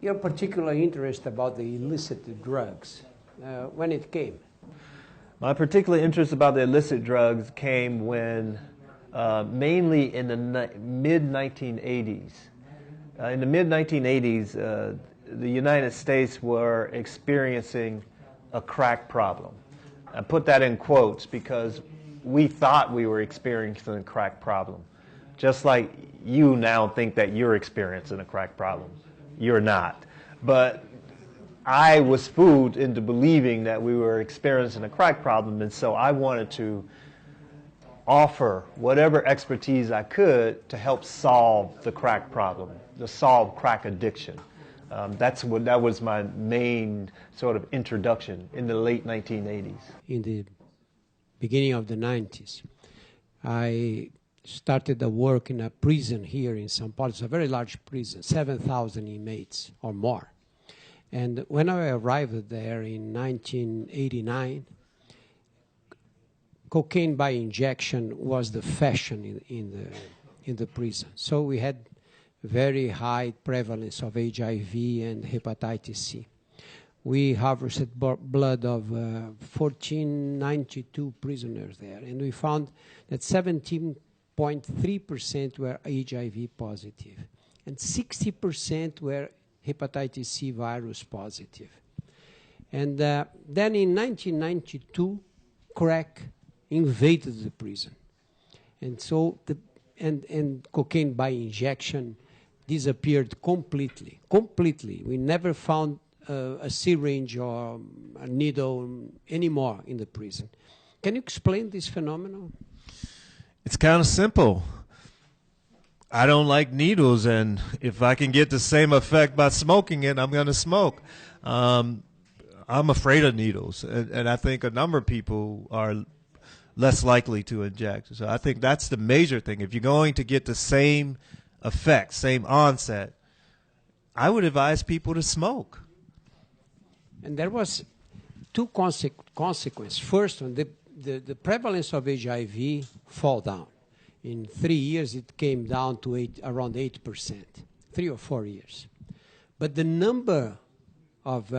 your particular interest about the illicit drugs, when it came? My particular interest about the illicit drugs came when, mainly in the mid-1980s. In the mid-1980s, the United States were experiencing a crack problem. I put that in quotes because we thought we were experiencing a crack problem. Just like you now think that you're experiencing a crack problem. You're not. But I was fooled into believing that we were experiencing a crack problem, and so I wanted to offer whatever expertise I could to help solve the crack problem, to solve crack addiction. That was my main sort of introduction in the late 1980s. In the beginning of the 90s, I started a work in a prison here in São Paulo. It's a very large prison, 7,000 inmates or more. And when I arrived there in 1989, cocaine by injection was the fashion in the prison. So we had very high prevalence of HIV and hepatitis C. We harvested blood of 1,492 prisoners there, and we found that 17.3% were HIV positive, and 60% were hepatitis C virus positive. And then in 1992, crack invaded the prison. And so and cocaine by injection disappeared completely. We never found a syringe or a needle anymore in the prison. Can you explain this phenomenon? It's kind of simple. I don't like needles, and if I can get the same effect by smoking it, I'm going to smoke. I'm afraid of needles, and I think a number of people are less likely to inject. So I think that's the major thing. If you're going to get the same effect, same onset, I would advise people to smoke. And there was two consequences. First one, the prevalence of HIV fall down. In 3 years, it came down to around 8%, 3 or 4 years. But the number of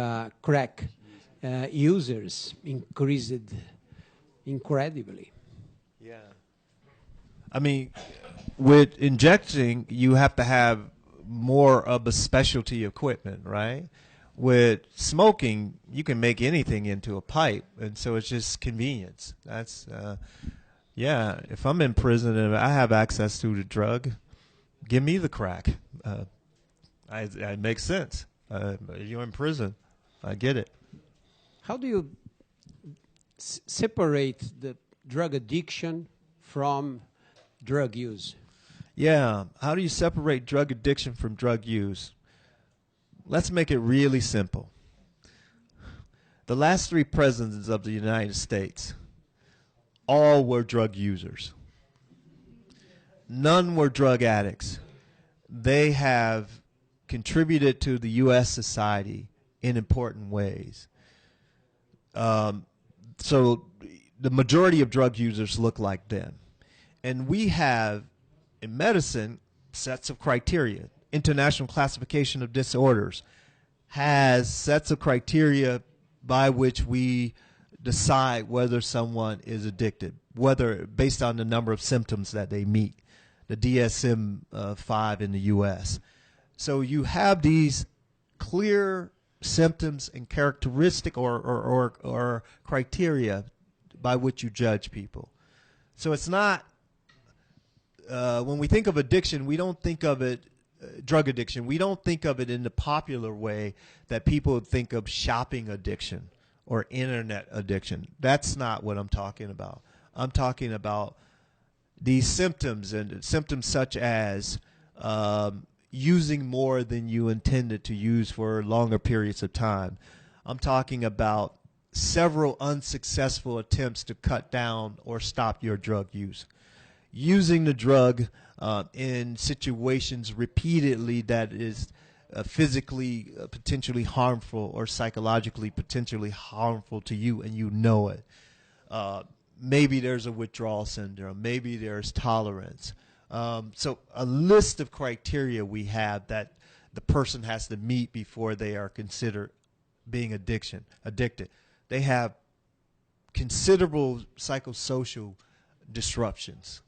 crack users increased incredibly. Yeah. I mean, with injecting, you have to have more of a specialty equipment, right? With smoking, you can make anything into a pipe, and so it's just convenience. That's, yeah, if I'm in prison and I have access to the drug, give me the crack. It makes sense. You're in prison. I get it. How do you separate the drug addiction from drug use? Yeah, how do you separate drug addiction from drug use? Let's make it really simple. The last 3 presidents of the United States, all were drug users. None were drug addicts. They have contributed to the U.S. society in important ways. So the majority of drug users look like them. And we have, in medicine, sets of criteria. International Classification of Disorders has sets of criteria by which we decide whether someone is addicted, whether based on the number of symptoms that they meet, the DSM-5 in the U.S. So you have these clear symptoms and characteristic or criteria by which you judge people. So it's not, when we think of addiction, we don't think of it, drug addiction, we don't think of it in the popular way that people think of shopping addiction or internet addiction. That's not what I'm talking about. I'm talking about these symptoms, and symptoms such as using more than you intended to use for longer periods of time. I'm talking about several unsuccessful attempts to cut down or stop your drug use. Using the drug in situations repeatedly that is physically potentially harmful or psychologically potentially harmful to you, and you know it. Maybe there's a withdrawal syndrome. Maybe there's tolerance. So a list of criteria we have that the person has to meet before they are considered being addicted. They have considerable psychosocial disruptions.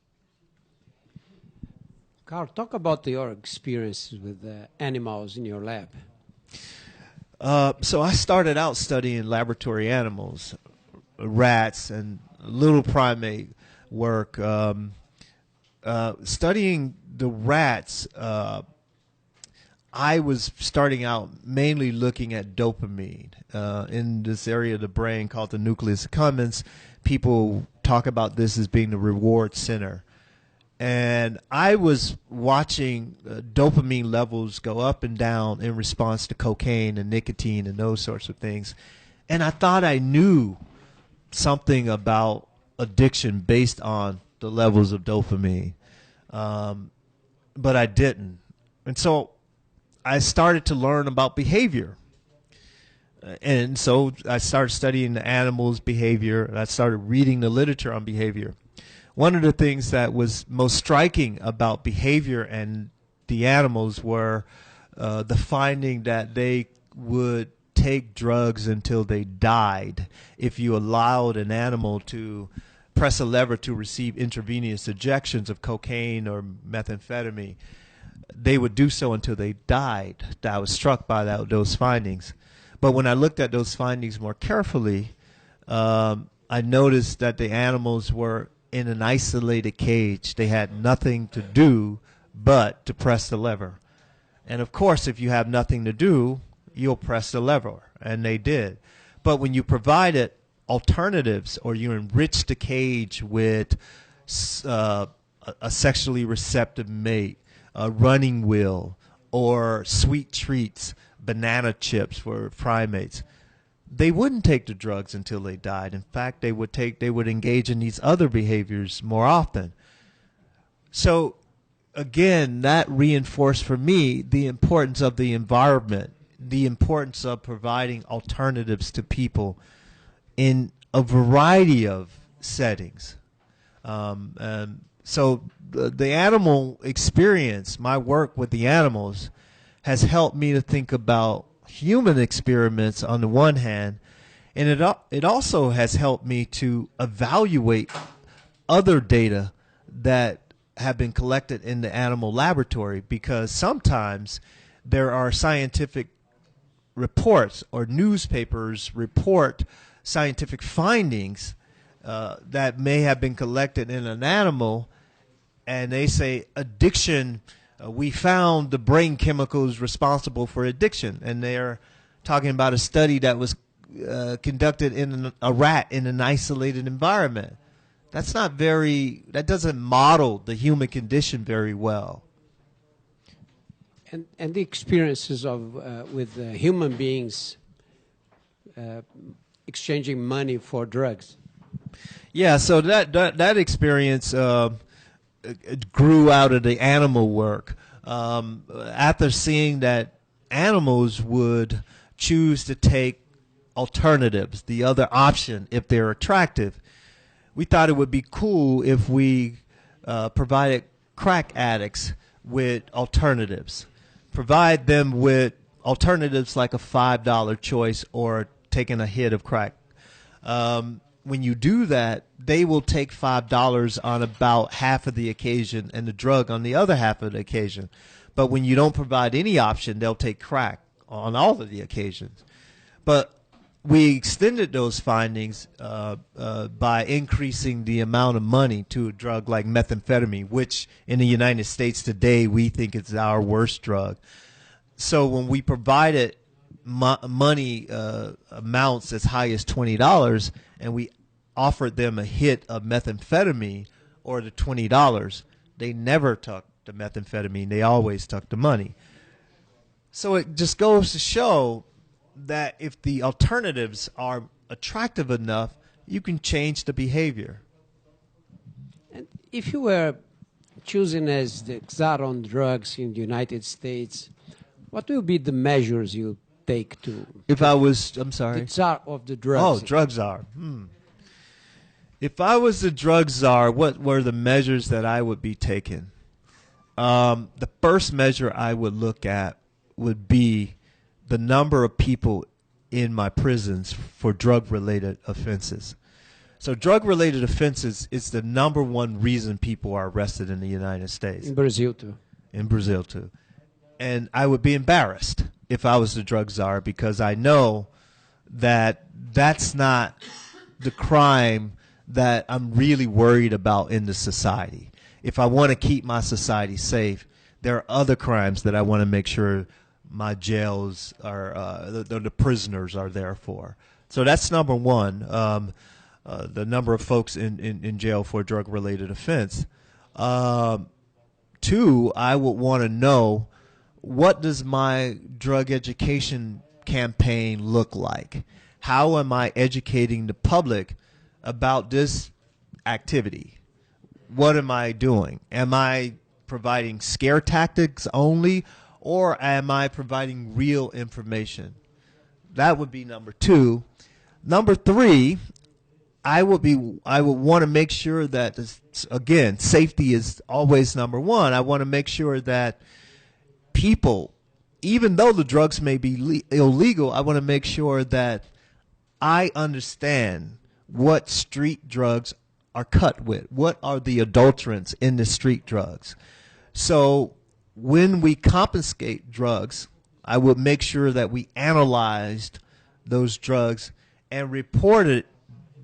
Carl, talk about your experiences with animals in your lab. So I started out studying laboratory animals, rats and little primate work. Studying the rats, I was starting out mainly looking at dopamine in this area of the brain called the nucleus accumbens. People talk about this as being the reward center. And I was watching dopamine levels go up and down in response to cocaine and nicotine and those sorts of things. And I thought I knew something about addiction based on the levels of dopamine. But I didn't. And so I started to learn about behavior. And so I started studying the animals' behavior, and I started reading the literature on behavior. One of the things that was most striking about behavior and the animals were the finding that they would take drugs until they died if you allowed an animal to press a lever to receive intravenous injections of cocaine or methamphetamine. They would do so until they died. I was struck by those findings. But when I looked at those findings more carefully, I noticed that the animals were in an isolated cage. They had nothing to do but to press the lever. And of course, if you have nothing to do, you'll press the lever. And they did. But when you provided alternatives or you enriched the cage with a sexually receptive mate, a running wheel, or sweet treats, banana chips for primates, they wouldn't take the drugs until they died. In fact, they would engage in these other behaviors more often. So again, that reinforced for me the importance of the environment, the importance of providing alternatives to people in a variety of settings. So the animal experience, my work with the animals, has helped me to think about human experiments on the one hand, and it also has helped me to evaluate other data that have been collected in the animal laboratory, because sometimes there are scientific reports or newspapers report scientific findings that may have been collected in an animal, and they say addiction, we found the brain chemicals responsible for addiction, and they're talking about a study that was conducted in a rat in an isolated environment. That doesn't model the human condition very well. And the experiences of with human beings exchanging money for drugs. Yeah, so that experience grew out of the animal work. After seeing that animals would choose to take alternatives, the other option, if they're attractive, we thought it would be cool if we provided crack addicts with alternatives. Provide them with alternatives like a $5 choice or taking a hit of crack. When you do that, they will take $5 on about half of the occasion and the drug on the other half of the occasion. But when you don't provide any option, they'll take crack on all of the occasions. But we extended those findings by increasing the amount of money to a drug like methamphetamine, which in the United States today we think is our worst drug. So when we provided money amounts as high as $20, and we offered them a hit of methamphetamine or the $20, they never took the methamphetamine. They always took the money. So it just goes to show that if the alternatives are attractive enough, you can change the behavior. And if you were choosing as the czar on drugs in the United States, what will be the measures you take to? If I was, I'm sorry? The czar of the drugs. Oh, drug czar. If I was the drug czar, what were the measures that I would be taking? The first measure I would look at would be the number of people in my prisons for drug-related offenses. So drug-related offenses is the number one reason people are arrested in the United States. In Brazil too. In Brazil too. And I would be embarrassed if I was the drug czar, because I know that that's not the crime that I'm really worried about in the society. If I want to keep my society safe, there are other crimes that I want to make sure my jails are, the prisoners are there for. So that's number one, the number of folks in jail for a drug-related offense. Two, I would want to know, what does my drug education campaign look like? How am I educating the public about this activity? What am I doing? Am I providing scare tactics only, or am I providing real information? That would be number two. Number three, I would want to make sure that, again, safety is always number one. I want to make sure that people, even though the drugs may be illegal, I want to make sure that I understand what street drugs are cut with. What are the adulterants in the street drugs? So when we confiscate drugs, I would make sure that we analyzed those drugs and reported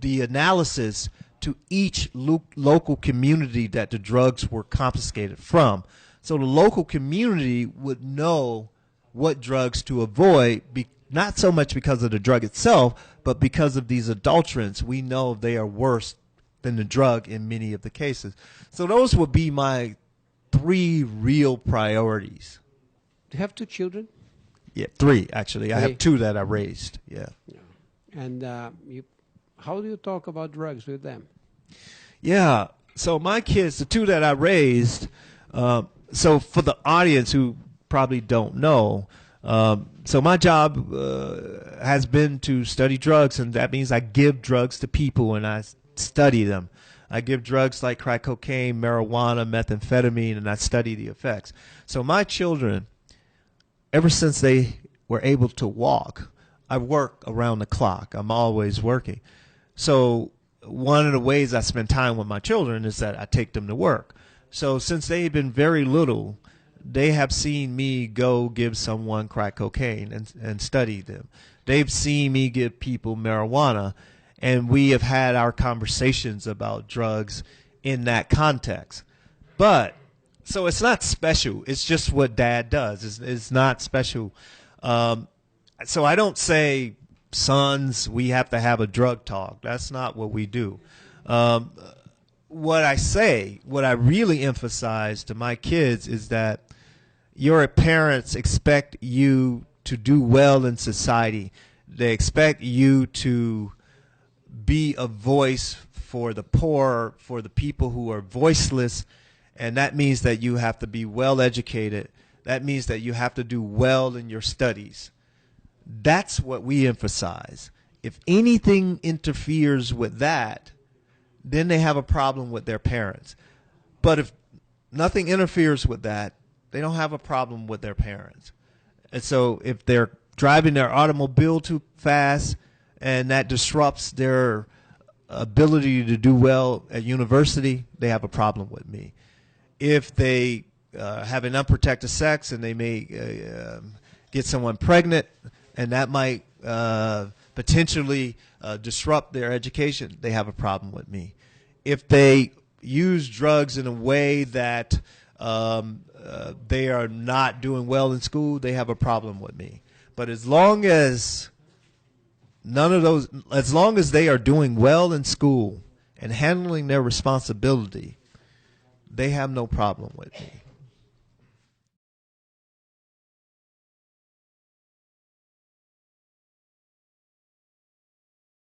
the analysis to each local community that the drugs were confiscated from. So the local community would know what drugs to avoid, not so much because of the drug itself, but because of these adulterants. We know they are worse than the drug in many of the cases. So those would be my three real priorities. Do you have two children? Yeah, three, actually. I Three. have two that I raised. Yeah. And how do you talk about drugs with them? Yeah. So my kids, the two that I raised, so for the audience who probably don't know, so my job has been to study drugs, and that means I give drugs to people and I study them. I give drugs like crack cocaine, marijuana, methamphetamine, and I study the effects. So my children, ever since they were able to walk, I work around the clock. I'm always working. So one of the ways I spend time with my children is that I take them to work. So since they've been very little, they have seen me go give someone crack cocaine and study them. They've seen me give people marijuana, and we have had our conversations about drugs in that context. But, so it's not special. It's just what Dad does. It's not special. So I don't say, sons, we have to have a drug talk. That's not what we do. What I say, what I really emphasize to my kids is that your parents expect you to do well in society. They expect you to be a voice for the poor, for the people who are voiceless, and that means that you have to be well educated. That means that you have to do well in your studies. That's what we emphasize. If anything interferes with that, then they have a problem with their parents. But if nothing interferes with that, they don't have a problem with their parents. And so if they're driving their automobile too fast and that disrupts their ability to do well at university, they have a problem with me. If they have an unprotected sex and they may get someone pregnant, and that might potentially disrupt their education, they have a problem with me. If they use drugs in a way that they are not doing well in school, they have a problem with me. But as long as as long as they are doing well in school and handling their responsibility, they have no problem with me.